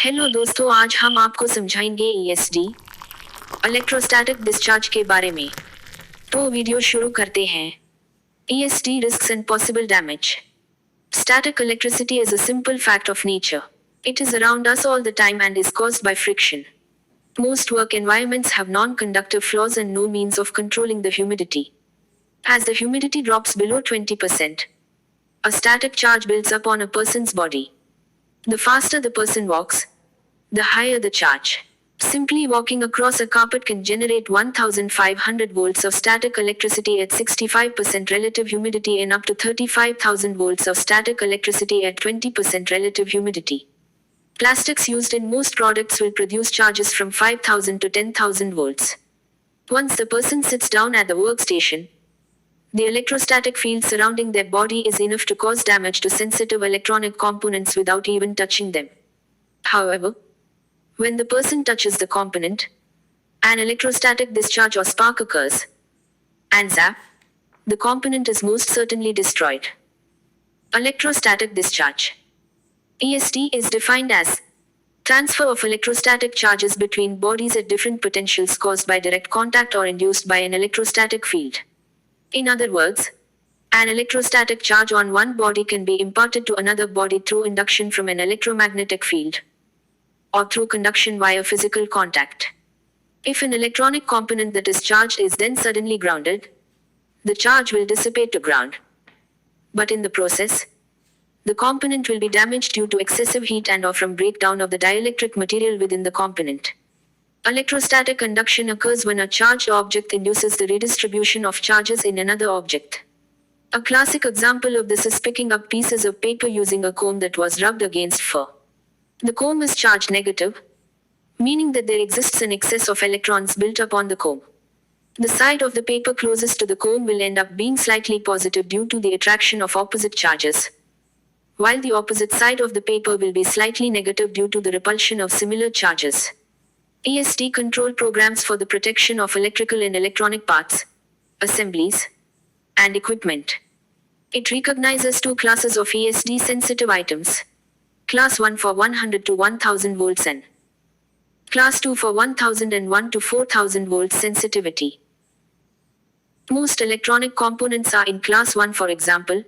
Hello दोस्तों, आज हम आपको समझाएंगे ESD इलेक्ट्रोस्टैटिक डिस्चार्ज के बारे में। तो वीडियो शुरू करते हैं। ESD risks and possible damage. Static electricity is a simple fact of nature. It is around us all the time and is caused by friction. Most work environments have non-conductive floors and no means of controlling the humidity. As the humidity drops below 20%, a static charge builds up on a person's body. The faster the person walks, the higher the charge. Simply walking across a carpet can generate 1500 volts of static electricity at 65% relative humidity and up to 35,000 volts of static electricity at 20% relative humidity. Plastics used in most products will produce charges from 5000 to 10,000 volts. Once the person sits down at the workstation, the electrostatic field surrounding their body is enough to cause damage to sensitive electronic components without even touching them. However, when the person touches the component, an electrostatic discharge or spark occurs, and zap, the component is most certainly destroyed. Electrostatic discharge. ESD is defined as transfer of electrostatic charges between bodies at different potentials caused by direct contact or induced by an electrostatic field. In other words, an electrostatic charge on one body can be imparted to another body through induction from an electromagnetic field, or through conduction via physical contact. If an electronic component that is charged is then suddenly grounded, the charge will dissipate to ground. But in the process, the component will be damaged due to excessive heat and or from breakdown of the dielectric material within the component. Electrostatic conduction occurs when a charged object induces the redistribution of charges in another object. A classic example of this is picking up pieces of paper using a comb that was rubbed against fur. The comb is charged negative, meaning that there exists an excess of electrons built up on the comb. The side of the paper closest to the comb will end up being slightly positive due to the attraction of opposite charges, while the opposite side of the paper will be slightly negative due to the repulsion of similar charges. ESD control programs for the protection of electrical and electronic parts, assemblies, and equipment. It recognizes two classes of ESD sensitive items. Class 1 for 100 to 1000 volts and Class 2 for 1001 to 4000 volts sensitivity. Most electronic components are in Class 1, for example.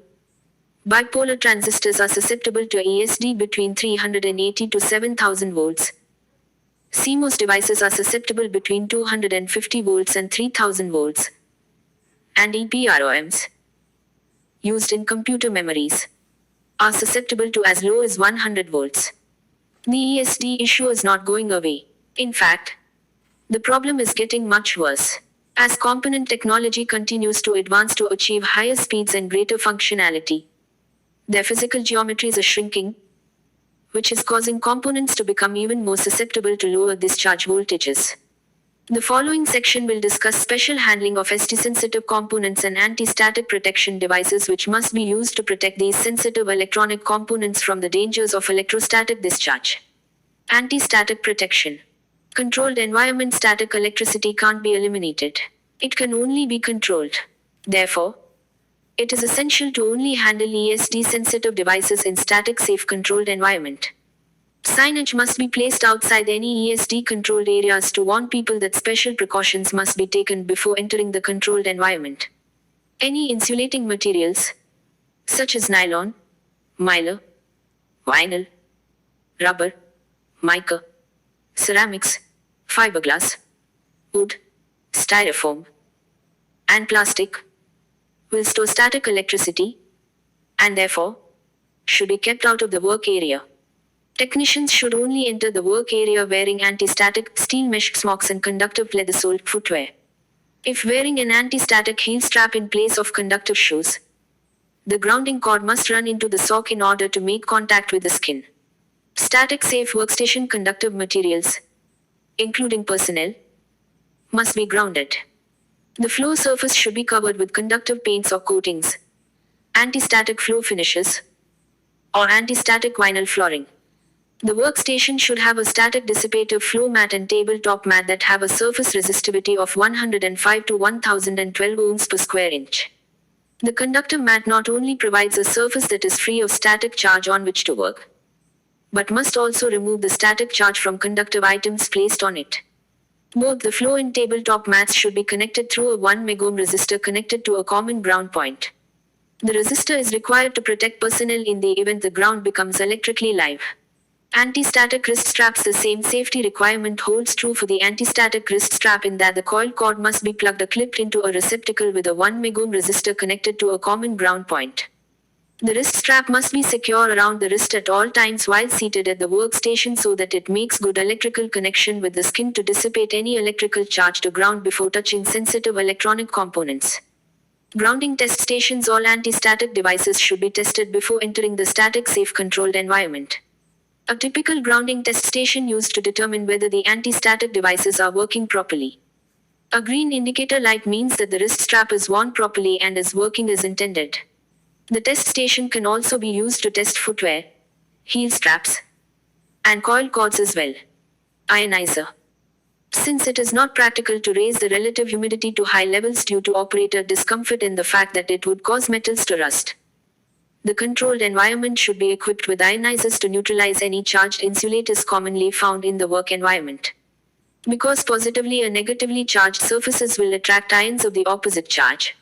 Bipolar transistors are susceptible to ESD between 380 to 7000 volts. CMOS devices are susceptible between 250 volts and 3000 volts. And EPROMs, used in computer memories, are susceptible to as low as 100 volts. The ESD issue is not going away. In fact, the problem is getting much worse. As component technology continues to advance to achieve higher speeds and greater functionality, their physical geometries are shrinking, which is causing components to become even more susceptible to lower discharge voltages. The following section will discuss special handling of ESD-sensitive components and anti-static protection devices which must be used to protect these sensitive electronic components from the dangers of electrostatic discharge. Anti-static protection. Controlled environment static electricity can't be eliminated. It can only be controlled. Therefore, it is essential to only handle ESD-sensitive devices in static safe controlled environment. Signage must be placed outside any ESD-controlled areas to warn people that special precautions must be taken before entering the controlled environment. Any insulating materials, such as nylon, mylar, vinyl, rubber, mica, ceramics, fiberglass, wood, styrofoam, and plastic, will store static electricity, and therefore, should be kept out of the work area. Technicians should only enter the work area wearing anti-static steel mesh smocks and conductive leather-soled footwear. If wearing an anti-static heel strap in place of conductive shoes, the grounding cord must run into the sock in order to make contact with the skin. Static safe workstation conductive materials, including personnel, must be grounded. The floor surface should be covered with conductive paints or coatings, anti-static floor finishes, or anti-static vinyl flooring. The workstation should have a static dissipative floor mat and tabletop mat that have a surface resistivity of 105 to 1012 ohms per square inch. The conductive mat not only provides a surface that is free of static charge on which to work, but must also remove the static charge from conductive items placed on it. Both the flow and tabletop mats should be connected through a 1 megohm resistor connected to a common ground point. The resistor is required to protect personnel in the event the ground becomes electrically live. Anti-static wrist straps. The same safety requirement holds true for the anti-static wrist strap in that the coil cord must be plugged or clipped into a receptacle with a 1 megohm resistor connected to a common ground point. The wrist strap must be secure around the wrist at all times while seated at the workstation so that it makes good electrical connection with the skin to dissipate any electrical charge to ground before touching sensitive electronic components. Grounding test stations. All anti-static devices should be tested before entering the static safe controlled environment. A typical grounding test station used to determine whether the anti-static devices are working properly. A green indicator light means that the wrist strap is worn properly and is working as intended. The test station can also be used to test footwear, heel straps, and coil cords as well. Ionizer. Since it is not practical to raise the relative humidity to high levels due to operator discomfort and the fact that it would cause metals to rust, the controlled environment should be equipped with ionizers to neutralize any charged insulators commonly found in the work environment. Because positively or negatively charged surfaces will attract ions of the opposite charge,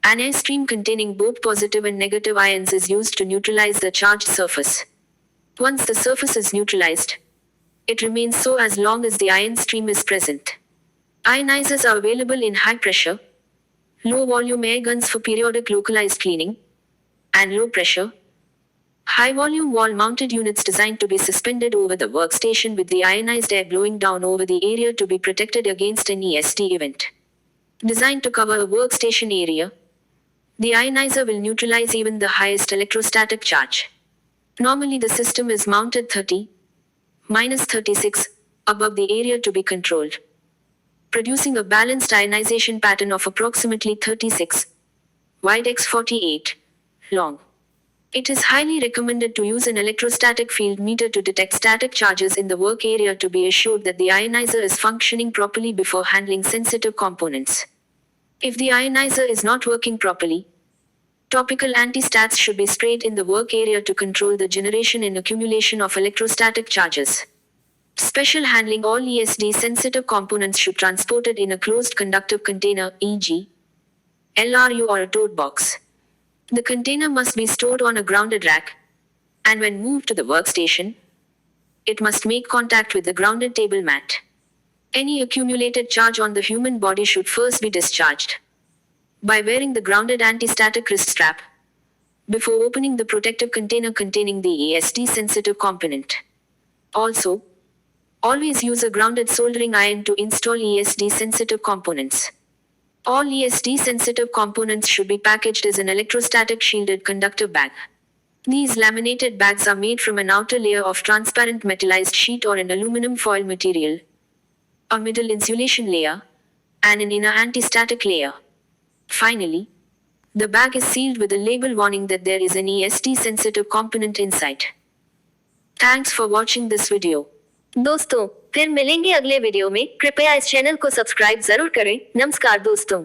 an airstream containing both positive and negative ions is used to neutralize the charged surface. Once the surface is neutralized, it remains so as long as the ion stream is present. Ionizers are available in high pressure, low volume air guns for periodic localized cleaning, and low pressure, high volume wall mounted units designed to be suspended over the workstation with the ionized air blowing down over the area to be protected against an ESD event. Designed to cover a workstation area, the ionizer will neutralize even the highest electrostatic charge. Normally the system is mounted 30-36 above the area to be controlled, producing a balanced ionization pattern of approximately 36 wide x 48 long. It is highly recommended to use an electrostatic field meter to detect static charges in the work area to be assured that the ionizer is functioning properly before handling sensitive components. If the ionizer is not working properly, topical anti-stats should be sprayed in the work area to control the generation and accumulation of electrostatic charges. Special handling. All ESD sensitive components should be transported in a closed conductive container, e.g., LRU or a tote box. The container must be stored on a grounded rack, and when moved to the workstation, it must make contact with the grounded table mat. Any accumulated charge on the human body should first be discharged by wearing the grounded anti-static wrist strap before opening the protective container containing the ESD sensitive component. Also, always use a grounded soldering iron to install ESD sensitive components. All ESD sensitive components should be packaged as an electrostatic shielded conductive bag. These laminated bags are made from an outer layer of transparent metallized sheet or an aluminum foil material, a middle insulation layer, and an inner anti-static layer. Finally, the bag is sealed with a label warning that there is an ESD sensitive component inside. Thanks for watching this video. दोस्तों, फिर मिलेंगे अगले video में। कृपया इस channel को subscribe जरूर करें। नमस्कार दोस्तों।